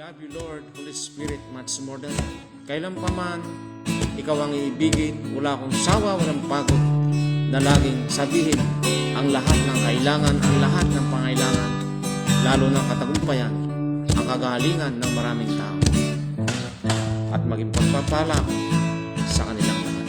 love you, Lord, Holy Spirit, much more than kailan pa man. Ikaw ang iibigin, wala akong sawa, walang pagod, na laging sabihin ang lahat ng kailangan, ang lahat ng pangailangan, lalo ng katagumpayan, ang kagalingan ng maraming tao, at maging pagpapala sa kanilang lahat.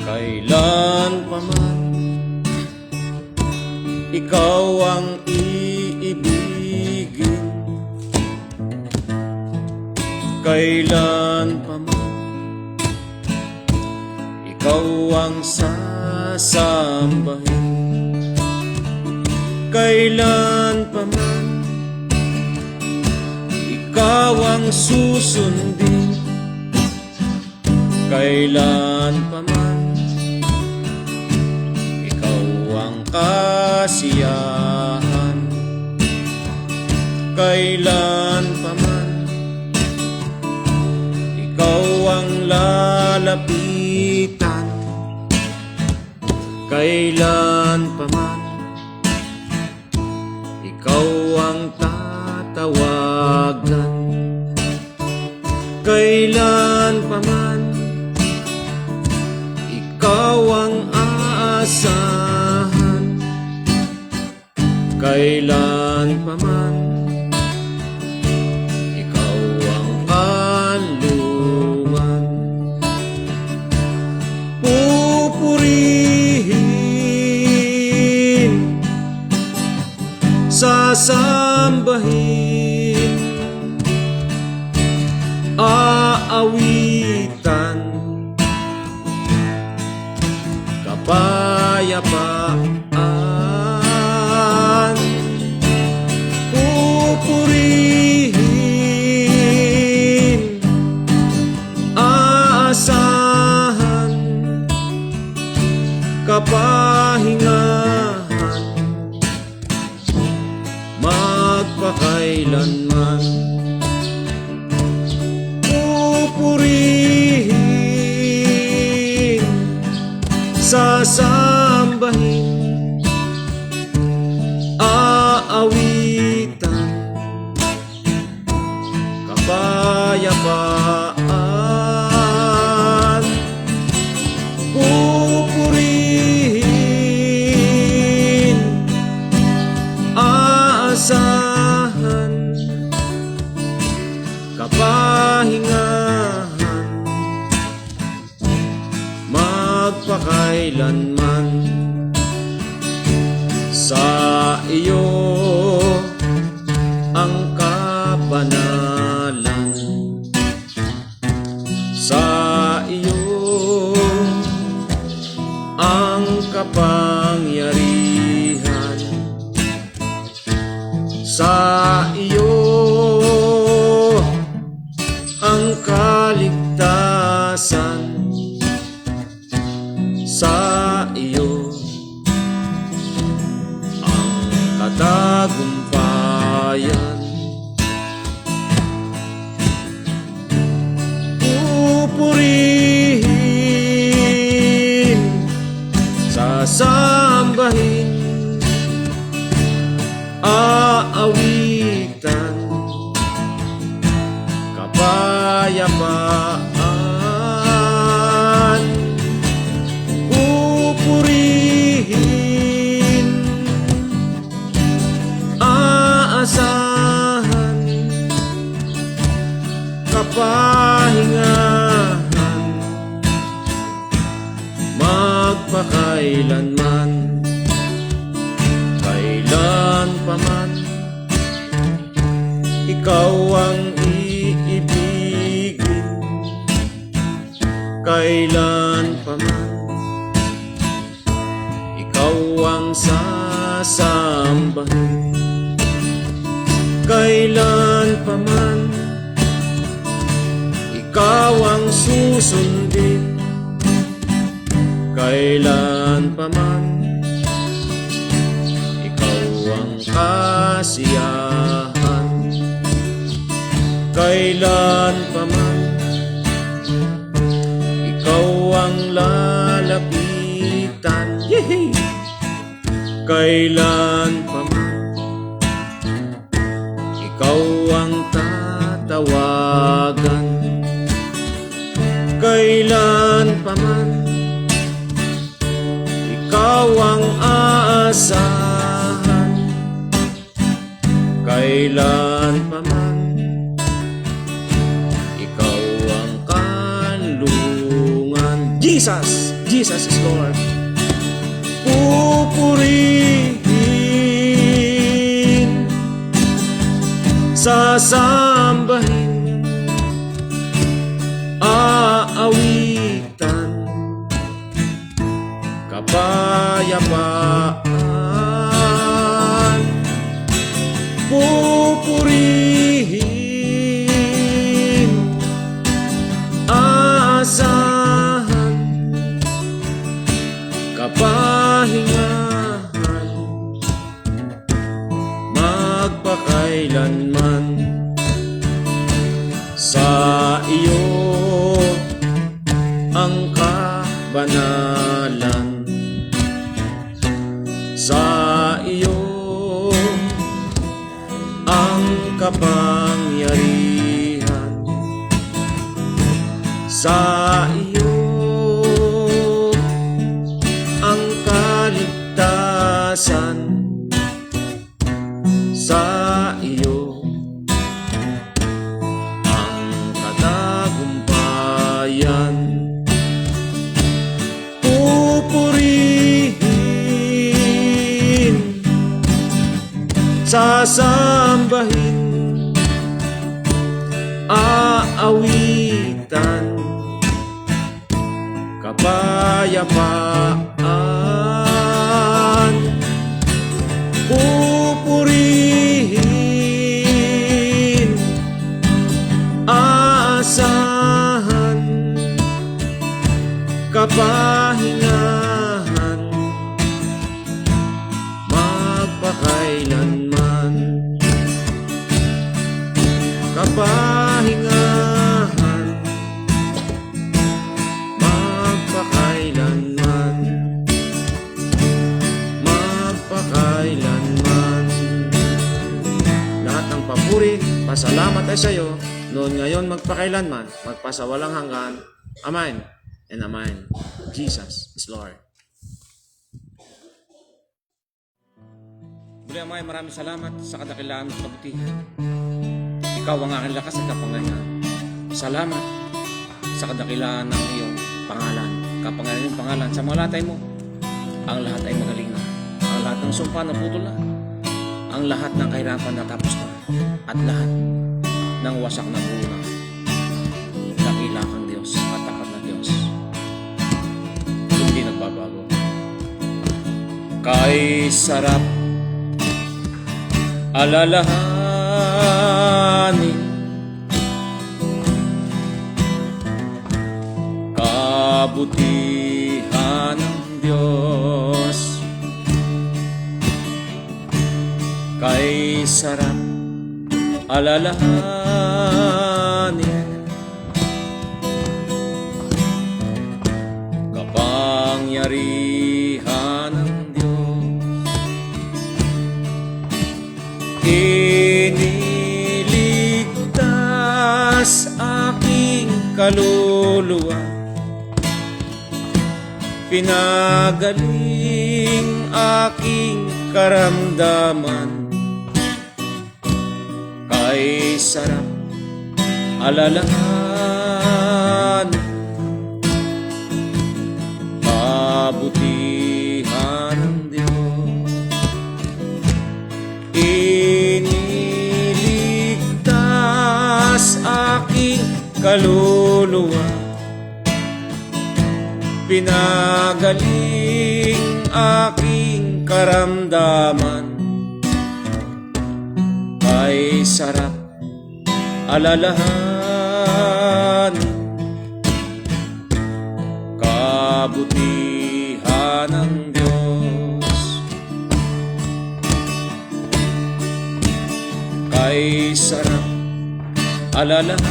Kailan pa man, ikaw ang iibigin. Kailan pa man, ikaw ang sasambahin. Kailan pa man, ikaw ang susundin. Kailan pa man, ikaw ang kasiyahan. Kailan pa man, ikaw ang lalapitan. Kailan pa man, ikaw ang tatawagan. Kailan pa man, ikaw ang aasahan. Kailan pa man, ikaw ang kalooban. Pupurihin, sasambahin, aawitan, kapayapaan. Pupurihin, aasahan, kapahingahan, magpakailanman. Pupurihin, sasambahin, aawitan, kapayapaan. Pupurihin, aasahan, kapahingahan, magpakailanman. Sa iyo ang kabanalan, sa iyo ang kapangyarihan, sa iyo ang kaligtasan, sa iyo ang katagumpayan. Pupurihin, sasambahin, aawitan, kapayapaan. Pupurihin, aasahan, kapahingahan, magpakailanman. Kailan pa man, ikaw ang iibigin. Kailan pa man, ikaw ang sasambahin. Kailan pa man, ikaw ang susundin. Kailan pa man, ikaw ang kasiyahan. Kailan pa man, ikaw ang lalapitan. Kailan pa man, ikaw ang tatawagan. Kailan pa man ikaw ang aasahan. Kailan pa man ikaw ang kanlungan. Jesus! Jesus is Lord. Pupurihin, sasambahin, aawitan, kapayapaan. Pupurihin, aasahan, kapahingahan, magpakailanman. Sa iyo ang kabanalan, sa iyo ang kapangyarihan, sa iyo ang kaligtasan, sa iyo ang katagumpayan. Pupurihin, sasambahin, aawitan, kapayapaan. Pupurihin, aasahan, kapahingahan, magpakailanman. Kapahingahan, magpakailanman, magpakailanman. Lahat ng papuri, pasalamat ay sa iyo, noon, ngayon, magpakailanman, magpasawalang hanggan. Amen and amen. Jesus is Lord. Muli, Amay, maraming salamat sa kadakilaan at kabutihan. Ikaw ang aking lakas at kapangyarihan. Salamat sa kadakilaan ng iyong pangalan. Kapangyarihan ng pangalan sa mga latay mo. Ang lahat ay magaling na. Ang lahat ng sumpa na putol na. Ang lahat ng kahirapan natapos na. At lahat ng wasak na buo na. Dakila kang Diyos at tapat na Diyos. Hindi nagbabago. Kay sarap alalahanin, kabutihan ng Diyos. Kay sarap alalahanin, kapangyarihan ng iniligtas aking kaluluwa, pinagaling aking karamdaman. Kay sarap alalahan, kabutihan ng Diyos. Iniligtas aking kaluluwa, pinagaling aking karamdaman. Kay sarap alalahan, kabutihan ng Diyos. Kay sarap alalahanin,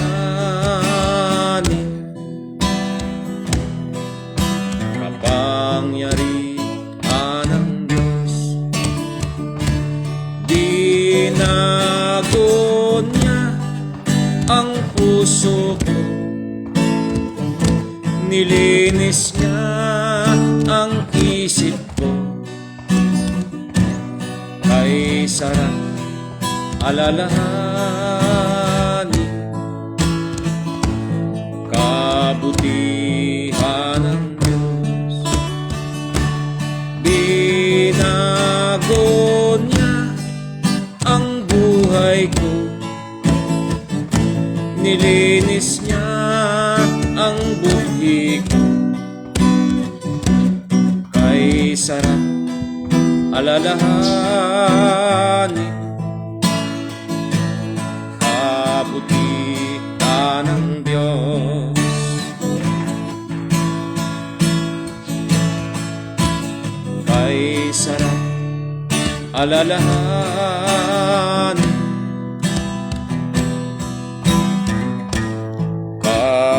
kapangyarihan ng Diyos. Di na ako ang puso ko. Nilinis niya ang isip ko. Kay sarap alalahanin kabutihan ng Diyos. Binago niya ang buhay ko. Nilinis niya ang buhi ko. Kay sarap alalahanin kabutihan ng Diyos. Kay sarap alalahanin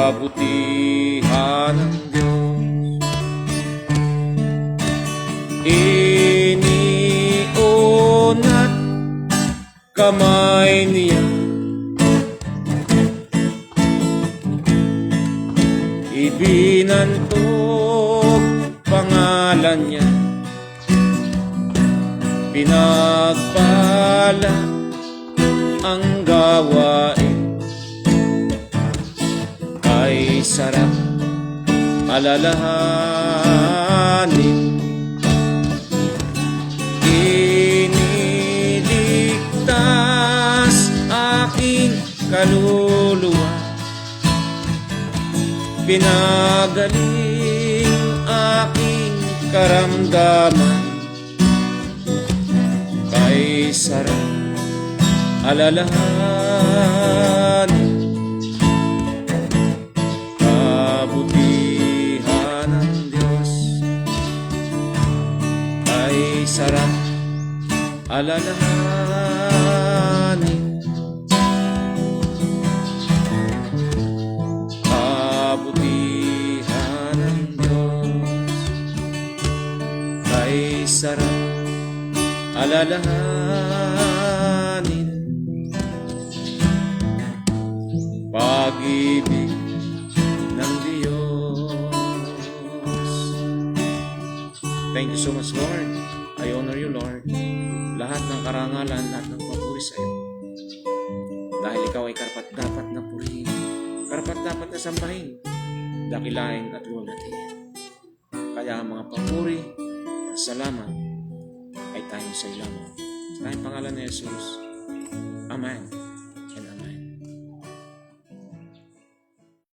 kabutihan ng Diyos. Iniunat kamay niya, ibinantog pangalan niya, pinagpala ang gawain. Kay sarap alalahanin, iniligtas aking kaluluwa, pinagaling aking karamdaman. Kay sarap alalahanin kabutihan ng Diyos. Kay sarap alalahanin kabutihan ng Diyos. Kay sarap alalahanin pag-ibig ng Diyos. Thank you so much, Lord. I honor you, Lord. Lahat ng karangalan, lahat ng papuri sa iyo. Dahil ikaw ay karapat-dapat na purihin, karapat-dapat na sambahin, dakilain at luwalhatiin. Kaya ang mga papuri at salamat ay tayo sa iyo lamang. Sa tayong pangalan ni Jesus. Amen.